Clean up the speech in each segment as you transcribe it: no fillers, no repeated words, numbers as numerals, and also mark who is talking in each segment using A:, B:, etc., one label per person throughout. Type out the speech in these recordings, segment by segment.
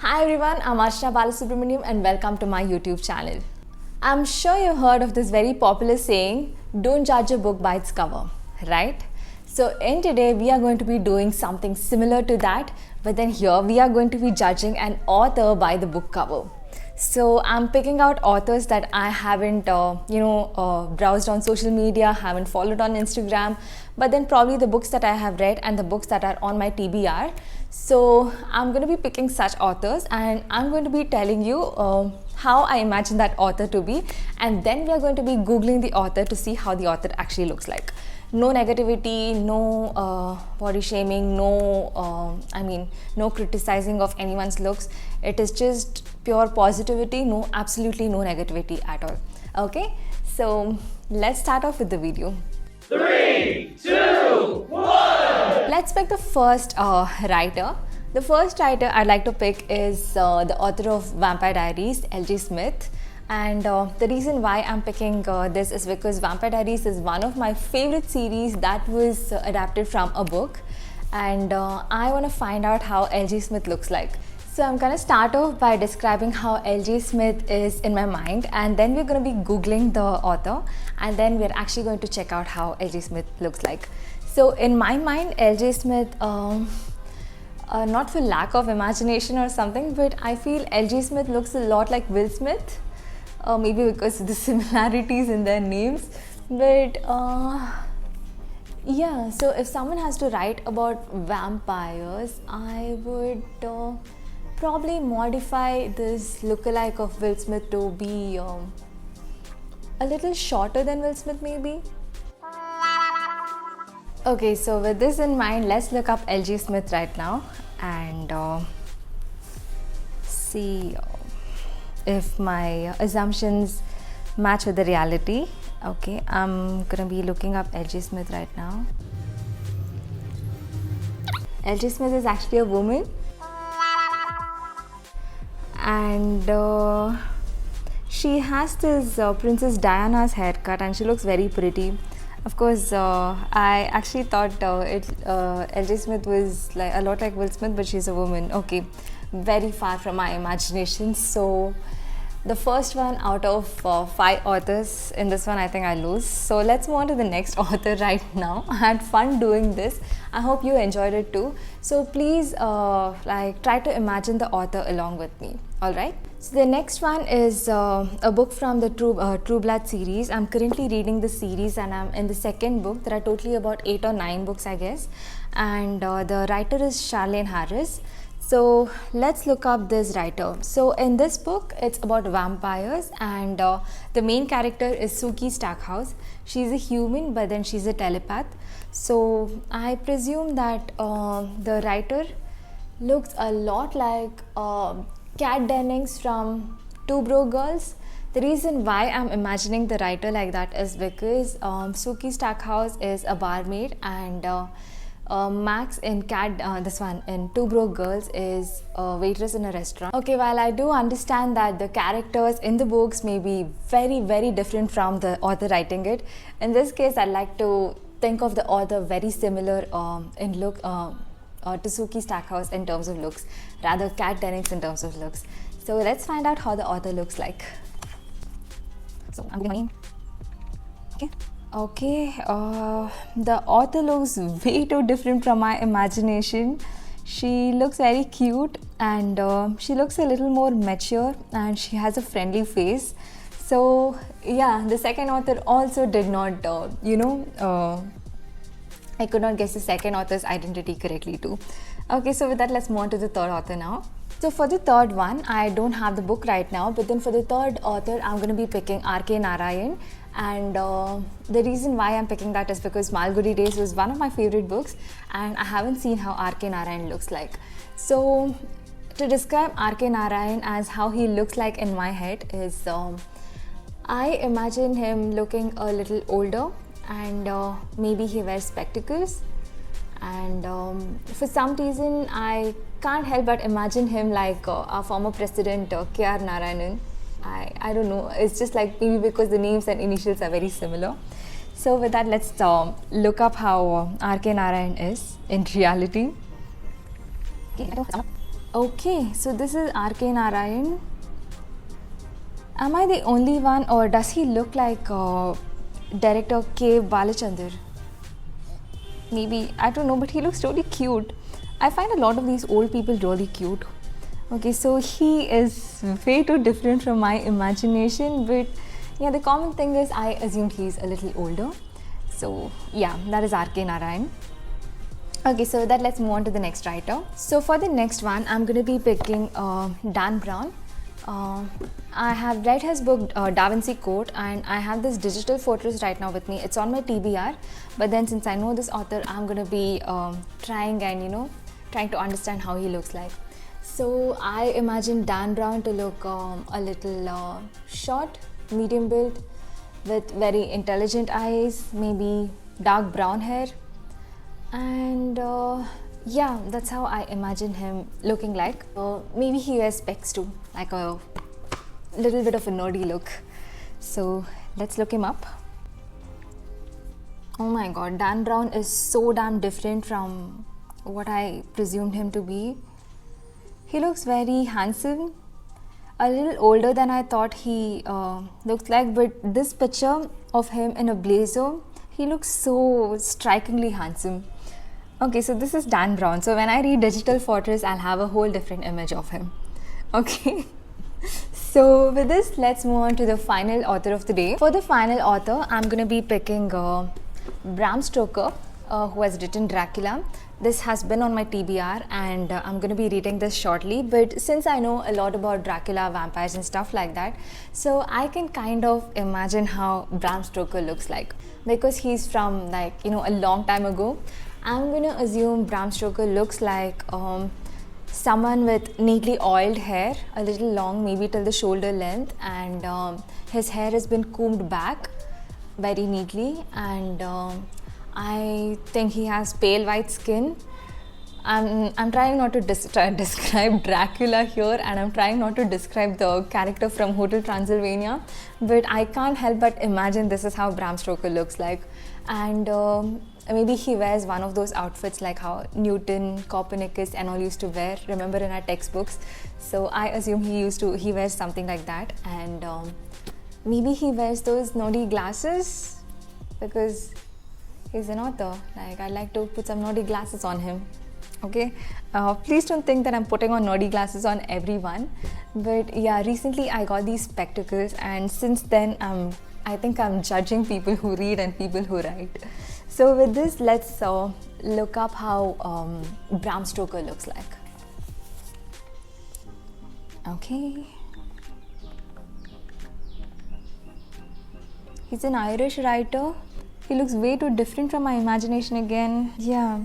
A: Hi everyone, I'm Archana Balasubramaniam and welcome to my YouTube channel. I'm sure you heard of this very popular saying, don't judge a book by its cover, right? So in today we are going to be doing something similar to that, but then here we are going to be judging an author by the book cover. So I'm picking out authors that I haven't, browsed on social media, haven't followed on Instagram, but then probably the books that I have read and the books that are on my TBR. So I'm going to be picking such authors and I'm going to be telling you how I imagine that author to be, and then we are going to be Googling the author to see how the author actually looks like. No negativity, no body shaming, no criticizing of anyone's looks. It is just pure positivity, absolutely no negativity at all. Okay, so let's start off with the video.
B: 3, 2, 1!
A: Let's pick the first writer. The first writer I'd like to pick is the author of Vampire Diaries, L.J. Smith. And the reason why I'm picking this is because Vampire Diaries is one of my favorite series that was adapted from a book, and I want to find out how L.J. Smith looks like. So I'm going to start off by describing how L.J. Smith is in my mind, and then we're going to be Googling the author, and then we're actually going to check out how L.J. Smith looks like. So in my mind, L.J. Smith, not for lack of imagination or something, but I feel L.J. Smith looks a lot like Will Smith. Maybe because of the similarities in their names, but yeah, so if someone has to write about vampires, I would probably modify this lookalike of Will Smith to be a little shorter than Will Smith maybe. Okay, so with this in mind, let's look up L.J. Smith right now and see if my assumptions match with the reality. Okay, I'm gonna be looking up L.J. Smith right now. L.J. Smith is actually a woman, and she has this Princess Diana's haircut and she looks very pretty. Of course, I actually thought L.J. Smith was like a lot like Will Smith, but she's a woman. Okay, very far from my imagination. So the first one out of 5 authors in this one, I think I lose. So let's move on to the next author right now. I had fun doing this. I hope you enjoyed it too. So please try to imagine the author along with me. All right. So the next one is a book from the True Blood series. I'm currently reading the series and I'm in the second book. There are totally about 8 or 9 books, I guess. And the writer is Charlaine Harris. So let's look up this writer. So in this book, it's about vampires, and the main character is Sookie Stackhouse. She's a human, but then she's a telepath. So I presume that the writer looks a lot like Kat Dennings from Two Broke Girls. The reason why I'm imagining the writer like that is because Sookie Stackhouse is a barmaid, and Max in in Two Broke Girls is a waitress in a restaurant. Okay, while I do understand that the characters in the books may be very, very different from the author writing it, in this case I'd like to think of the author very similar in look to Sookie Stackhouse in terms of looks, rather Kat Dennings in terms of looks. So let's find out how the author looks like. So I'm going. Okay, the author looks way too different from my imagination. She looks very cute, and she looks a little more mature, and she has a friendly face. So yeah, the second author also did not, I could not guess the second author's identity correctly too. Okay, so with that, let's move on to the third author now. So for the third one, I don't have the book right now, but then for the third author, I'm going to be picking R.K. Narayan. And the reason why I'm picking that is because Malgudi Days was one of my favorite books, and I haven't seen how R.K. Narayan looks like. So to describe R.K. Narayan as how he looks like in my head is, I imagine him looking a little older, and maybe he wears spectacles, and for some reason I can't help but imagine him like our former president K.R. Narayanan. I don't know, it's just like maybe because the names and initials are very similar. So with that, let's look up how R.K. Narayan is in reality. Okay, Okay, so this is R.K. Narayan. Am I the only one, or does he look like director K. Balachandar? Maybe, I don't know, but he looks really cute. I find a lot of these old people really cute. Okay, so he is way too different from my imagination, but yeah, the common thing is I assumed he's a little older. So yeah, that is R.K. Narayan. Okay, so with that, let's move on to the next writer. So for the next one, I'm going to be picking Dan Brown. I have read his book Da Vinci Code, and I have this digital fortress right now with me. It's on my TBR, but then since I know this author, I'm going to be trying to understand how he looks like. So I imagine Dan Brown to look a little short, medium build, with very intelligent eyes, maybe dark brown hair, and yeah, that's how I imagine him looking like. Maybe he wears specs too, like a little bit of a nerdy look. So let's look him up. Oh my god, Dan Brown is so damn different from what I presumed him to be. He looks very handsome, a little older than I thought he looks like, but this picture of him in a blazer, he looks so strikingly handsome. Okay, so this is Dan Brown. So when I read Digital Fortress, I'll have a whole different image of him. Okay. So with this, let's move on to the final author of the day. For the final author, I'm going to be picking Bram Stoker, who has written Dracula. This has been on my TBR, and I'm going to be reading this shortly. But since I know a lot about Dracula, vampires and stuff like that, so I can kind of imagine how Bram Stoker looks like, because he's from a long time ago. I'm going to assume Bram Stoker looks like someone with neatly oiled hair, a little long, maybe till the shoulder length, and his hair has been combed back very neatly, and I think he has pale white skin. I'm trying not to describe Dracula here, and I'm trying not to describe the character from Hotel Transylvania, but I can't help but imagine this is how Bram Stoker looks like. And maybe he wears one of those outfits like how Newton, Copernicus and all used to wear, remember, in our textbooks. So I assume he wears something like that, and maybe he wears those nerdy glasses because he's an author. Like, I like to put some nerdy glasses on him. Okay, please don't think that I'm putting on nerdy glasses on everyone, but yeah, recently I got these spectacles, and since then I think I'm judging people who read and people who write. So with this, let's look up how Bram Stoker looks like. Okay, he's an Irish writer. He looks way too different from my imagination again. Yeah.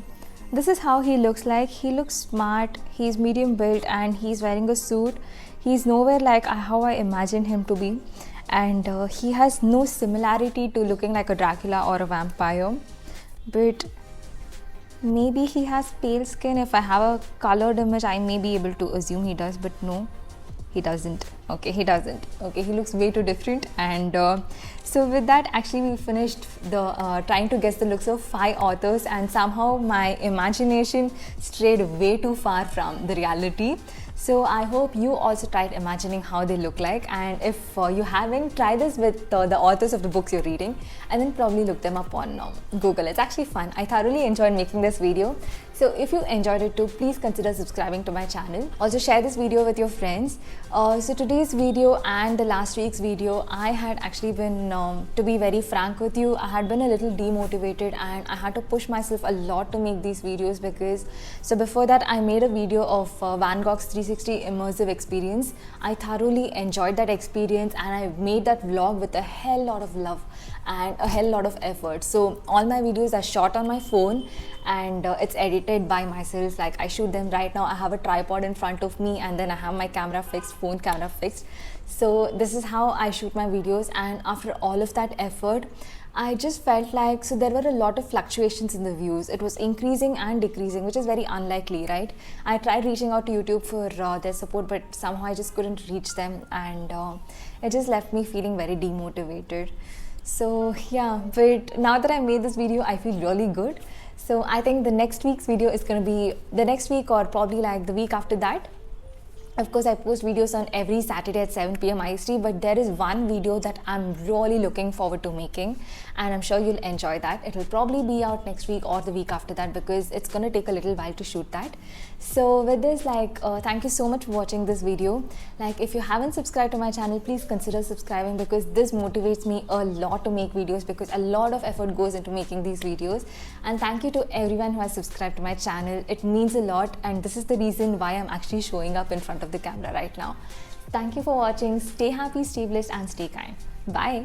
A: This is how he looks like. He looks smart, he's medium built, and he's wearing a suit. He's nowhere like how I imagine him to be, and he has no similarity to looking like a Dracula or a vampire, but maybe he has pale skin. If I have a colored image, I may be able to assume he does, but no, he doesn't. Okay, he doesn't. Okay, he looks way too different. And so with that, actually we finished the trying to guess the looks of 5 authors, and somehow my imagination strayed way too far from the reality. So I hope you also tried imagining how they look like, and if you haven't, try this with the authors of the books you're reading, and then probably look them up on Google. It's actually fun. I thoroughly enjoyed making this video. So if you enjoyed it too, please consider subscribing to my channel. Also share this video with your friends. So today's video and the last week's video, I had actually been, to be very frank with you, I had been a little demotivated, and I had to push myself a lot to make these videos, because so before that I made a video of Van Gogh's 360 immersive experience. I thoroughly enjoyed that experience, and I made that vlog with a hell lot of love and a hell lot of effort. So all my videos are shot on my phone, and it's edited by myself. Like, I shoot them right now. I have a tripod in front of me, and then I have my camera fixed, phone camera fixed. So this is how I shoot my videos, and after all of that effort, I just felt like, so there were a lot of fluctuations in the views. It was increasing and decreasing, which is very unlikely, right? I tried reaching out to YouTube for their support, but somehow I just couldn't reach them, and it just left me feeling very demotivated. So yeah, but now that I made this video, I feel really good. So I think the next week's video is going to be the next week or probably like the week after that. Of course, I post videos on every Saturday at 7 p.m. IST, but there is one video that I'm really looking forward to making, and I'm sure you'll enjoy that. It will probably be out next week or the week after that because it's gonna take a little while to shoot that. So with this, thank you so much for watching this video. Like, if you haven't subscribed to my channel, please consider subscribing because this motivates me a lot to make videos because a lot of effort goes into making these videos. And thank you to everyone who has subscribed to my channel. It means a lot, and this is the reason why I'm actually showing up in front of the camera right now. Thank you for watching. Stay happy, stay blessed, and stay kind. Bye.